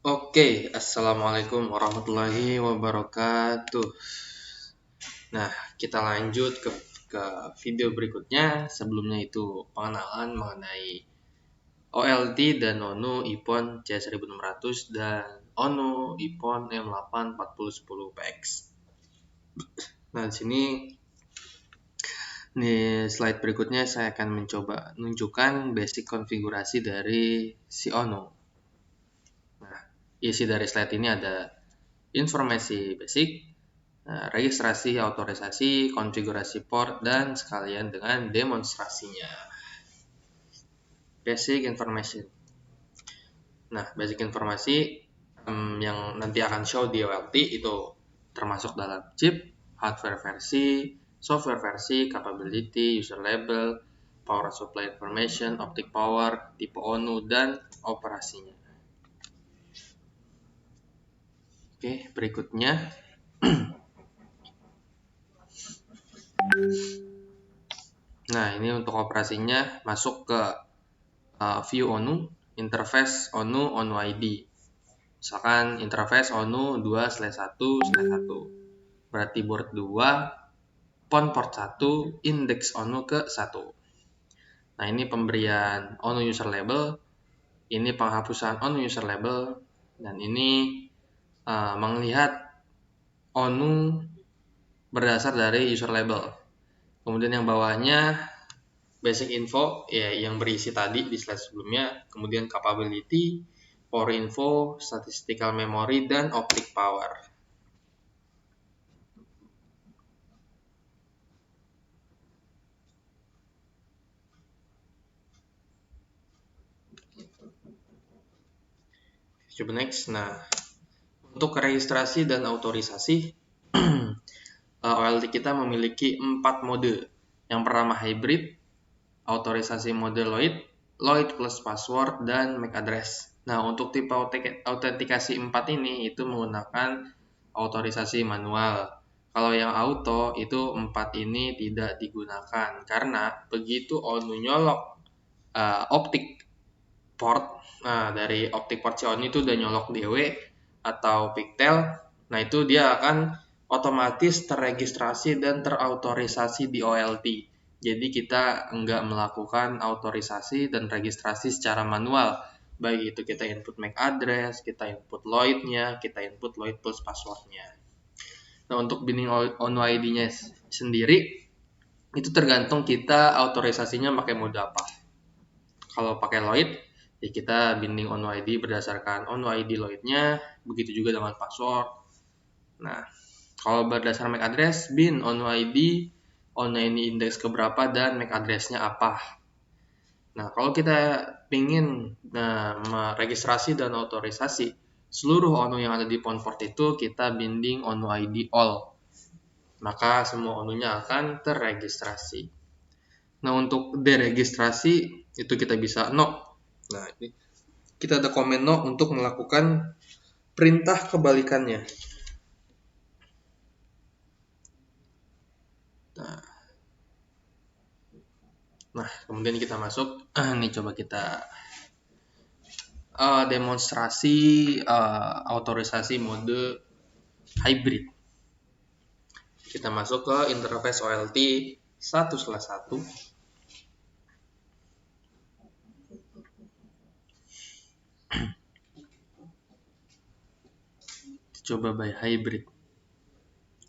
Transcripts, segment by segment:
Oke, assalamualaikum warahmatullahi wabarakatuh. Nah, kita lanjut ke video berikutnya. Sebelumnya itu pengenalan mengenai OLT dan ONU IPON C1600 dan ONU IPON M8 4010 PX. Nah, di sini di slide berikutnya saya akan mencoba menunjukkan basic konfigurasi dari si ONU. Nah, isi dari slide ini ada informasi basic, registrasi, autorisasi, konfigurasi port, dan sekalian dengan demonstrasinya. Basic information. Nah, basic informasi yang nanti akan show di OLT itu termasuk dalam chip, hardware versi, software versi, capability, user label, power supply information, optic power, tipe ONU, dan operasinya. Oke, berikutnya. Nah, ini untuk operasinya masuk ke view ONU, interface ONU, ONU ID. Misalkan interface ONU 2/1/1. Berarti board 2, port 1, index ONU ke 1. Nah, ini pemberian ONU user label, ini penghapusan ONU user label, dan ini melihat ONU berdasar dari user label. Kemudian yang bawahnya basic info ya yang berisi tadi di slide sebelumnya, kemudian capability, power info, statistical memory, dan optic power. Coba next. Nah, untuk registrasi dan autorisasi OLT kita memiliki 4 mode. Yang pertama hybrid, autorisasi mode Lloyd plus password, dan MAC address. Nah, untuk tipe autentikasi 4 ini itu menggunakan autorisasi manual. Kalau yang auto itu 4 ini tidak digunakan karena begitu ONU nyolok optic port, dari optic port si ONU itu udah nyolok DW atau pigtail, nah itu dia akan otomatis terregistrasi dan terautorisasi di OLT. Jadi kita nggak melakukan autorisasi dan registrasi secara manual. Baik itu kita input MAC address, kita input Lloyd-nya, kita input Lloyd plus password-nya. Nah, untuk binding ONU ID-nya sendiri, itu tergantung kita autorisasinya pakai mode apa. Kalau pakai Lloyd, ya kita binding ONU ID berdasarkan ONU ID Lloyd-nya, begitu juga dengan password. Nah, kalau berdasarkan MAC address, bin ONU ID, ONU ini indeks keberapa, dan MAC address-nya apa. Nah, kalau kita ingin meregistrasi dan autorisasi seluruh ONU yang ada di port itu, kita binding ONU ID all. Maka semua ONU-nya akan terregistrasi. Nah, untuk deregistrasi itu kita bisa no. Nah, ini kita ada komen no untuk melakukan perintah kebalikannya. Nah, kemudian kita masuk. Nih coba kita demonstrasi autorisasi mode hybrid. Kita masuk ke interface OLT 1/1. Coba by hybrid.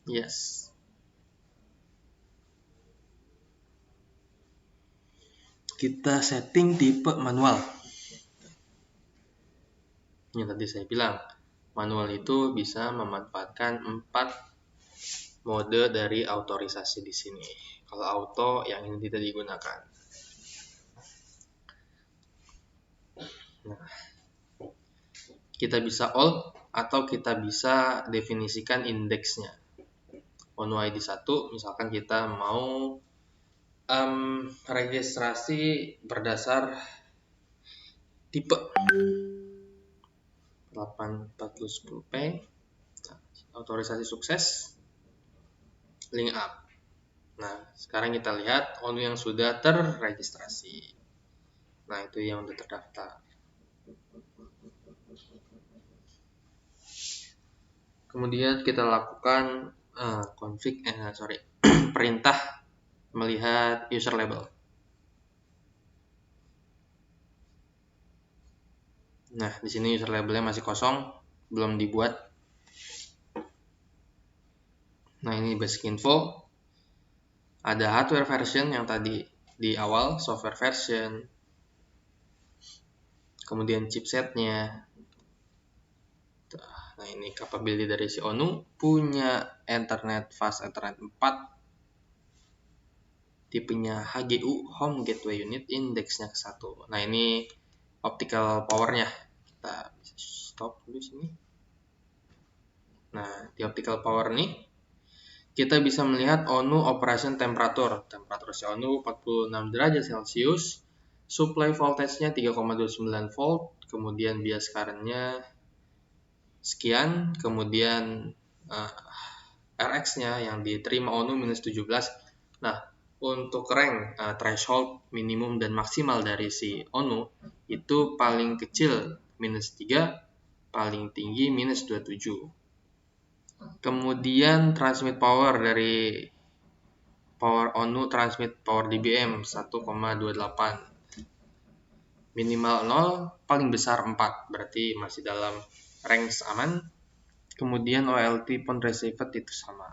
Yes. Kita setting tipe manual. Yang tadi saya bilang, manual itu bisa memanfaatkan 4 mode dari autorisasi di sini. Kalau auto yang ini tidak digunakan. Nah, kita bisa all atau kita bisa definisikan indeksnya. ONU ID 1, misalkan kita mau registrasi berdasar tipe 84010P, autorisasi sukses, link up. Nah, sekarang kita lihat ONU yang sudah terregistrasi. Nah, itu yang sudah terdaftar. Kemudian kita lakukan perintah melihat user label. Nah, di sini user labelnya masih kosong, belum dibuat. Nah, ini basic info. Ada hardware version yang tadi di awal, software version, kemudian chipsetnya. Nah, ini capability dari si ONU, punya fast Ethernet 4, tipenya HGU, Home Gateway Unit, indeksnya ke 1. Nah, ini optical powernya. Kita bisa stop dulu sini. Nah, di optical power nih, kita bisa melihat ONU operation temperature. Temperatur si ONU 46 derajat Celcius. Supply voltage-nya 3,29 volt. Kemudian bias current-nya sekian. Kemudian RX-nya yang diterima ONU minus 17. Nah, untuk rank threshold minimum dan maksimal dari si ONU itu paling kecil minus 3, paling tinggi minus 27. Kemudian transmit power dari power ONU transmit power dBm 1,28. Minimal 0, paling besar 4, berarti masih dalam range aman. Kemudian OLT pun received itu sama.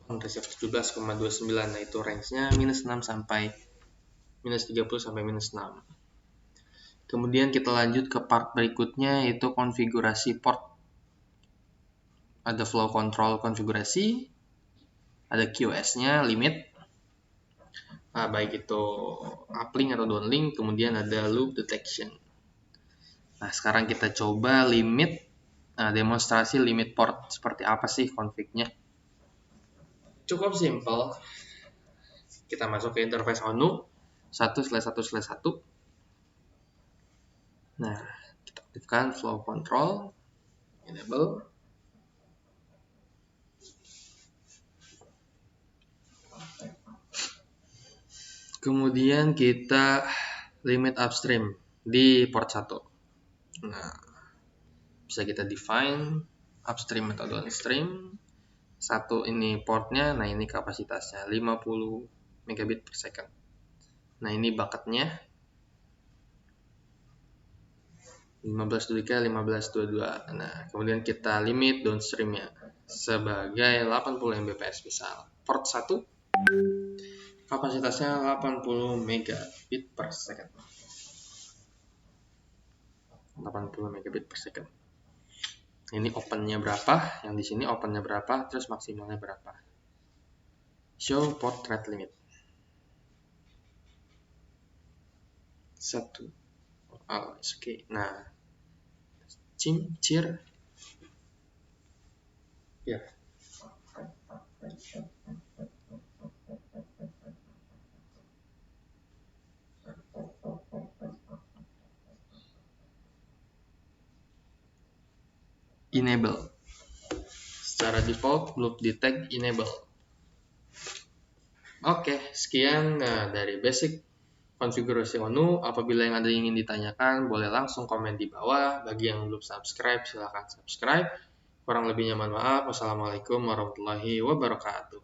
Received 17,29, nah itu range-nya minus 6 sampai minus 30 sampai minus 6. Kemudian kita lanjut ke part berikutnya, yaitu konfigurasi port. Ada flow control konfigurasi, ada QoS-nya, limit, baik itu uplink atau downlink, kemudian ada loop detection. Nah, sekarang kita coba limit, demonstrasi limit port. Seperti apa sih config-nya? Cukup simple. Kita masuk ke interface ONU 1/1/1. Nah, kita aktifkan flow control, enable. Kemudian kita limit upstream di port 1. Nah, bisa kita define upstream atau downstream. 1 ini portnya, nah ini kapasitasnya 50 megabit per second. Nah, ini bucketnya 1523, 1522. Nah, kemudian kita limit downstreamnya sebagai 80 Mbps misal. Port 1 kapasitasnya 80 megabit per second. 80 megabit per second. Ini opennya berapa? Yang di sini opennya berapa? Terus maksimalnya berapa? Show port rate limit. 1. Oh, oke. Nah, cheer. Ya. Enable. Secara default loop detect enable. Oke, sekian dari basic konfigurasi ONU. Apabila yang ada ingin ditanyakan, boleh langsung komen di bawah. Bagi yang belum subscribe, silahkan subscribe. Kurang lebihnya mohon maaf. Wassalamualaikum warahmatullahi wabarakatuh.